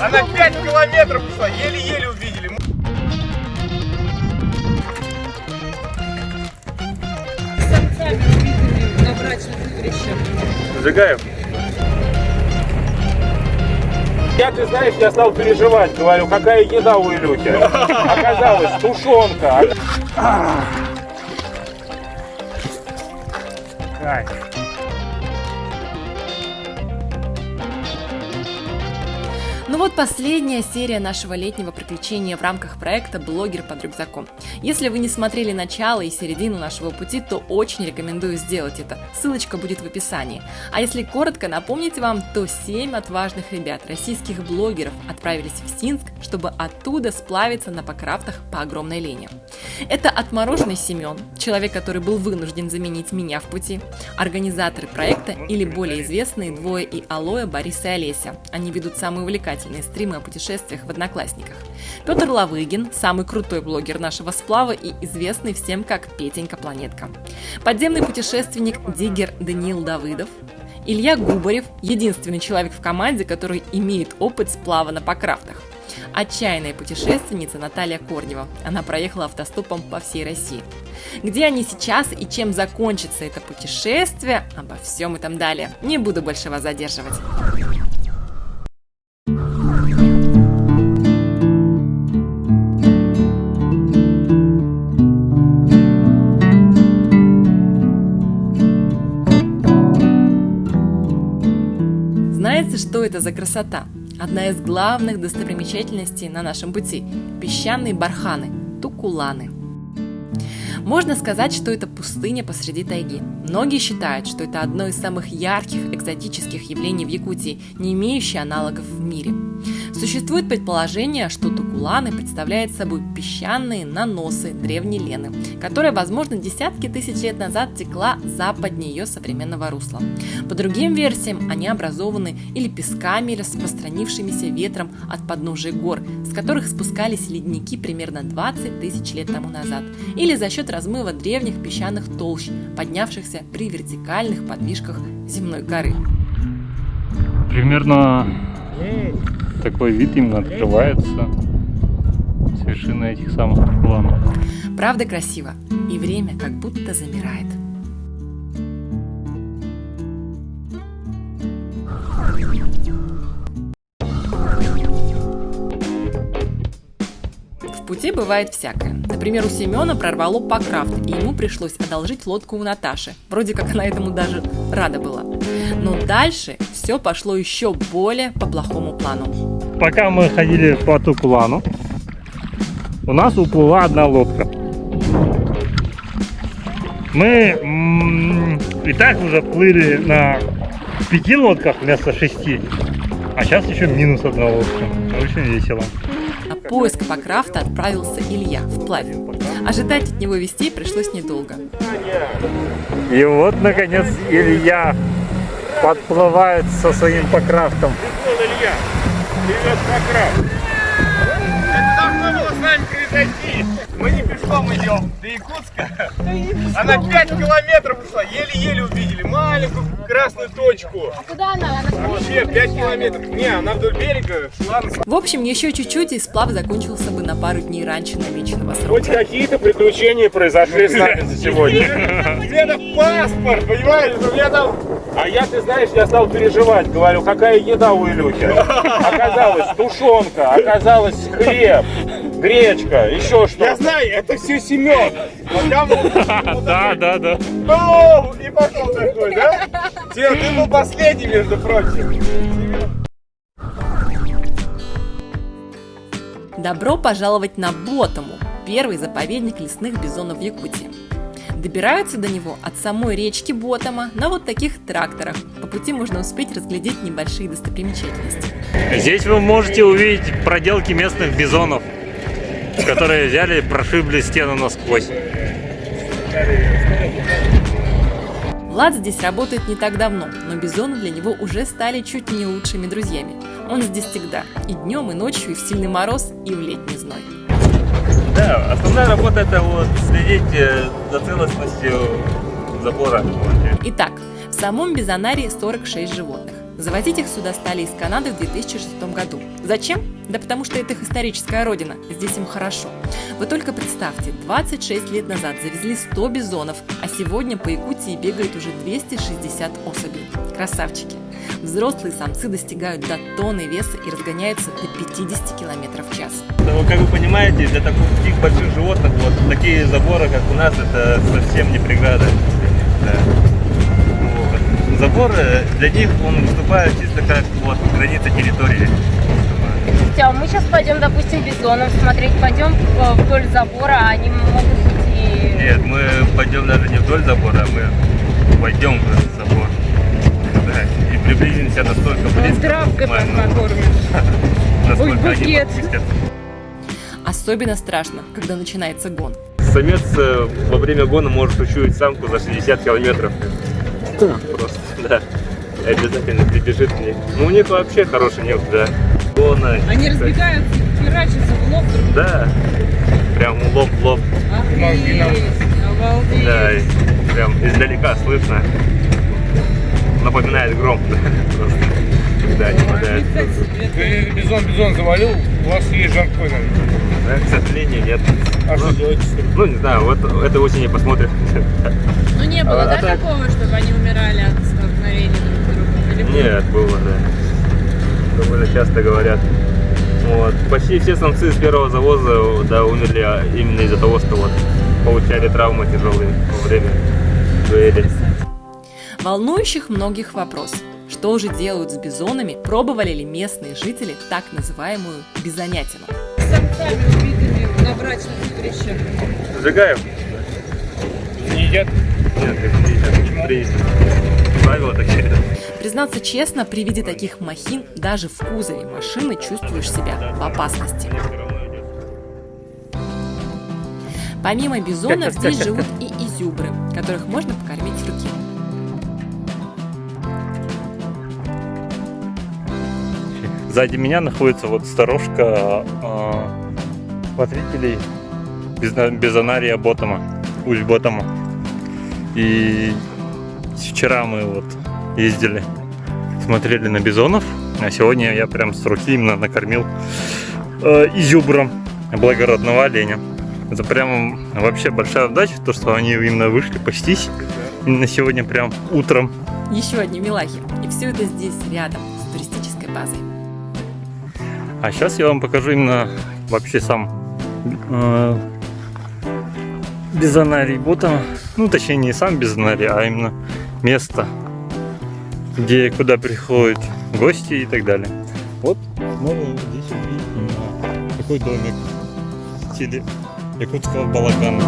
Она 5 километров ушла, еле-еле увидели. Самцами увидели на брачных игрищах. Сжигаем. Ты знаешь, я стал переживать, говорю, какая еда у Илюхи. Оказалось, тушенка. Кайф. Ну вот последняя серия нашего летнего приключения в рамках проекта «Блогер под рюкзаком». Если вы не смотрели начало и середину нашего пути, то очень рекомендую сделать это. Ссылочка будет в описании. А если коротко напомнить вам, то 7 отважных ребят, российских блогеров, отправились в Синск, чтобы оттуда сплавиться на покрафтах по огромной лени. Это отмороженный Семен, человек, который был вынужден заменить меня в пути, организаторы проекта или более известные двое и Алоэ, Борис и Олеся. Они ведут самые увлекательные стримы о путешествиях в Одноклассниках. Петр Лавыгин, самый крутой блогер нашего сплава и известный всем как Петенька Планетка. Подземный путешественник Диггер Даниил Давыдов. Илья Губарев, единственный человек в команде, который имеет опыт сплава на покрафтах. Отчаянная путешественница Наталья Корнева. Она проехала автостопом по всей России. Где они сейчас и чем закончится это путешествие, обо всем этом далее. Не буду больше вас задерживать. Знаете, что это за красота? Одна из главных достопримечательностей на нашем пути – песчаные барханы, тукуланы. Можно сказать, что это пустыня посреди тайги. Многие считают, что это одно из самых ярких экзотических явлений в Якутии, не имеющее аналогов в мире. Существует предположение, что тукуланы представляют собой песчаные наносы древней Лены, которая, возможно, десятки тысяч лет назад текла западнее ее современного русла. По другим версиям, они образованы или песками, распространившимися ветром от подножия гор, с которых спускались ледники примерно 20 тысяч лет тому назад, или за счет размыва древних песчаных толщ, поднявшихся при вертикальных подвижках земной коры. Примерно такой вид именно открывается с вершины этих самых тукуланов. Правда красиво, и время как будто замирает. В пути бывает всякое. Например, у Семена прорвало покрафт, и ему пришлось одолжить лодку у Наташи. Вроде как она этому даже рада была. Но дальше все пошло еще более по плохому плану. Пока мы ходили по тукулану, у нас уплыла одна лодка. Мы и так уже плыли на 5 лодках вместо 6, а сейчас еще минус одна лодка. Очень весело. На поиск покрафта отправился Илья вплавь. Ожидать от него вестей пришлось недолго. И вот, наконец, Илья подплывает со своим покрафтом. Илья, привет, покрафт. Это должно было с нами произойти. Мы не пешком идем до Якутска. Она 5 километров ушла, еле-еле увидели маленькую красную точку. А куда она? Вообще 5 километров. Не, она вдоль берега шла. В общем, еще чуть-чуть, и сплав закончился бы на пару дней раньше намеченного срока. Хоть какие-то приключения произошли с нами за сегодня. Где-то паспорт, понимаешь? У меня там... ты знаешь, я стал переживать, говорю, какая еда у Илюхи. Оказалось, тушенка, оказалось, хлеб, гречка, еще что-то. Я знаю, это все Семен. Да. Ну, и пошел такой, да? Ты был последний, между прочим. Добро пожаловать на Ботому, первый заповедник лесных бизонов в Якутии. Добираются до него от самой речки Ботома на вот таких тракторах. По пути можно успеть разглядеть небольшие достопримечательности. Здесь вы можете увидеть проделки местных бизонов, которые взяли и прошибли стену насквозь. Влад здесь работает не так давно, но бизоны для него уже стали чуть ли не лучшими друзьями. Он здесь всегда, и днем, и ночью, и в сильный мороз, и в летний зной. Да, основная работа — это вот следить за целостностью забора. Итак, в самом Бизонарии 46 животных. Завозить их сюда стали из Канады в 2006 году. Зачем? Да потому что это их историческая родина, здесь им хорошо. Вы только представьте, 26 лет назад завезли 100 бизонов, а сегодня по Якутии бегает уже 260 особей. Красавчики! Взрослые самцы достигают до тонны веса и разгоняются до 50 км в час. Ну, как вы понимаете, для таких больших животных вот такие заборы, как у нас, это совсем не преграда. Да. Вот. Заборы для них он выступает чисто как вот граница территории. А мы сейчас пойдем, допустим, бизонов смотреть, пойдем вдоль забора, а они могут идти... Нет, мы пойдем даже не вдоль забора, а мы пойдем в забор. Да, и приблизимся настолько близко. Травкой максимально, покормишь. насколько Ой, они букет. подпустят. Особенно страшно, когда начинается гон. Самец во время гона может учуять самку за 60 километров. Просто, да. И обязательно прибежит к ней. Ну, у них вообще хороший нюх, да. Гона. Они разбегаются, херачатся в лоб друг. Да. Прям лоб в лоб. Охренеть, обалдеть. Да, и прям издалека слышно. Напоминает гром. Просто. Да, не хватает. Бизон завалил, у вас есть жаркой, наверное. Да, к сожалению, нет. А что делаете с ним? Ну, не знаю, вот этой осенью посмотрим. Ну не было, да, так? такого, чтобы они умирали от столкновения друг с другом? Или было? Нет, было, да. Довольно часто говорят. Вот. Почти все самцы с первого завоза, да, умерли именно из-за того, что вот получали травмы тяжелые во время дуэли. Волнующих многих вопрос. Что же делают с бизонами? Пробовали ли местные жители так называемую бизонятину? С самцами убитыми на брачных игрищах. Сжигаем? Не едят? Нет, их не едят. Принято. Правила такие. Признаться честно, при виде таких махин даже в кузове машины чувствуешь себя в опасности. Помимо бизонов здесь живут и изюбры, которых можно покормить с руки. Сзади меня находится вот сторожка смотрителей бизонария Ботома, Усть-Ботома. И вчера мы вот ездили, смотрели на бизонов, а сегодня я прям с руки именно накормил изюбром благородного оленя. Это прям вообще большая удача, то что они именно вышли пастись именно сегодня прям утром. Еще одни милахи. И все это здесь рядом с туристической базой. А сейчас я вам покажу именно вообще сам бизонарий Ботома. Ну, точнее, не сам бизонарий, а именно место, куда приходят гости и так далее. Вот можно здесь увидеть именно такой домик в стиле якутского балагана.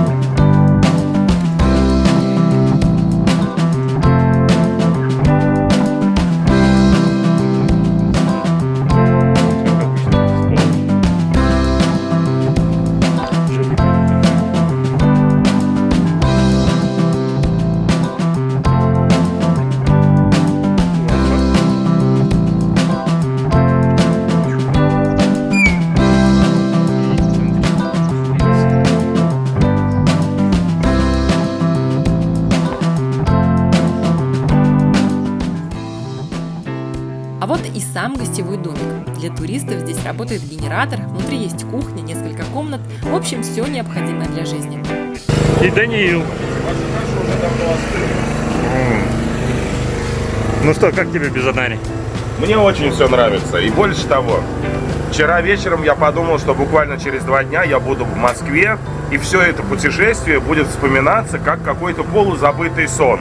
А вот и сам гостевой домик. Для туристов здесь работает генератор, внутри есть кухня, несколько комнат. В общем, все необходимое для жизни. И Даниил. Ну что, как тебе бизонарий? Мне очень все нравится. И больше того, вчера вечером я подумал, что буквально через 2 дня я буду в Москве, и все это путешествие будет вспоминаться как какой-то полузабытый сон.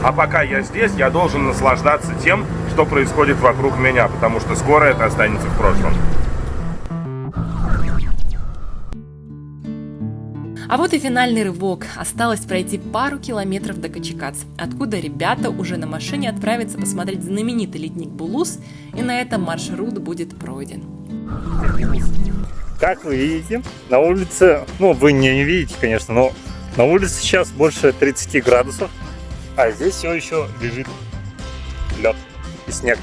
А пока я здесь, я должен наслаждаться тем, что происходит вокруг меня, потому что скоро это останется в прошлом. А вот и финальный рывок. Осталось пройти пару километров до Качекац, откуда ребята уже на машине отправятся посмотреть знаменитый ледник Булус, и на этом маршрут будет пройден. Как вы видите, на улице, ну вы не видите, конечно, но на улице сейчас больше 30 градусов, а здесь все еще лежит лед и снег.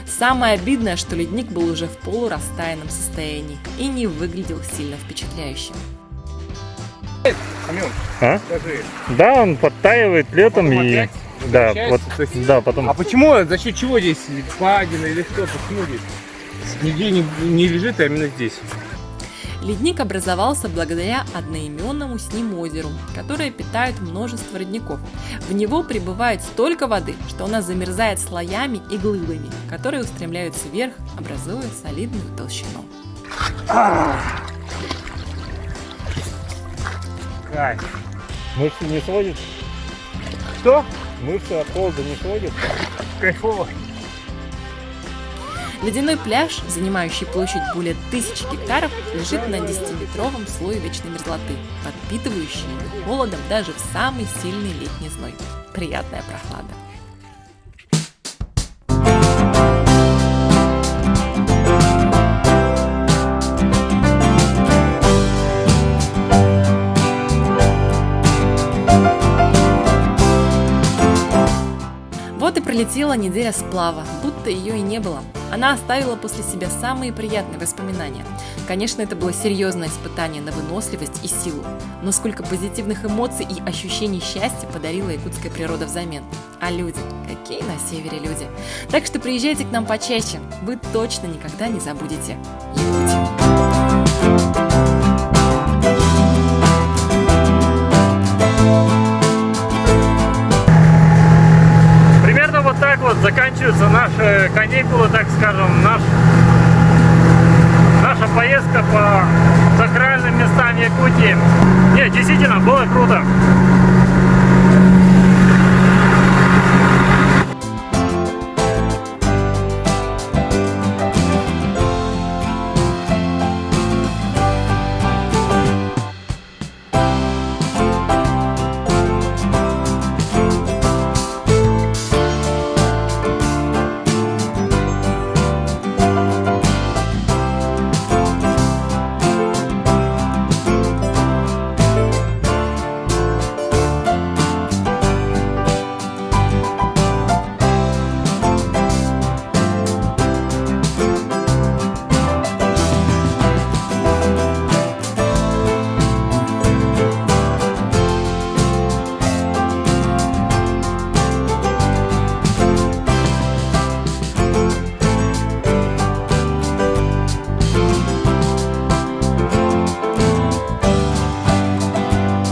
Самое обидное, что ледник был уже в полурастаянном состоянии и не выглядел сильно впечатляющим. А? Да, он подтаивает летом и Да, Получается? вот, То есть- да, потом... А почему, за счет чего здесь впадина или что? Почему здесь нигде не лежит, а именно здесь? Ледник образовался благодаря одноименному с ним озеру, которое питает множество родников. В него прибывает столько воды, что она замерзает слоями и глыбами, которые устремляются вверх, образуя солидную толщину. Кайф. Мышцы не сводит? Что? Мышцы от холода не сводит? Кайфово. Ледяной пляж, занимающий площадь более 1000 гектаров, лежит на 10-метровом слое вечной мерзлоты, подпитывающей его холодом даже в самый сильный летний зной. Приятная прохлада. Вот и пролетела неделя сплава, будто ее и не было. Она оставила после себя самые приятные воспоминания. Конечно, это было серьезное испытание на выносливость и силу, но сколько позитивных эмоций и ощущений счастья подарила якутская природа взамен. А люди, какие на севере люди. Так что приезжайте к нам почаще, вы точно никогда не забудете Якутию. Примерно вот так вот заканчиваются наши каникулы, так скажем, наша поездка по сакральным местам Якутии. Нет, действительно, было круто.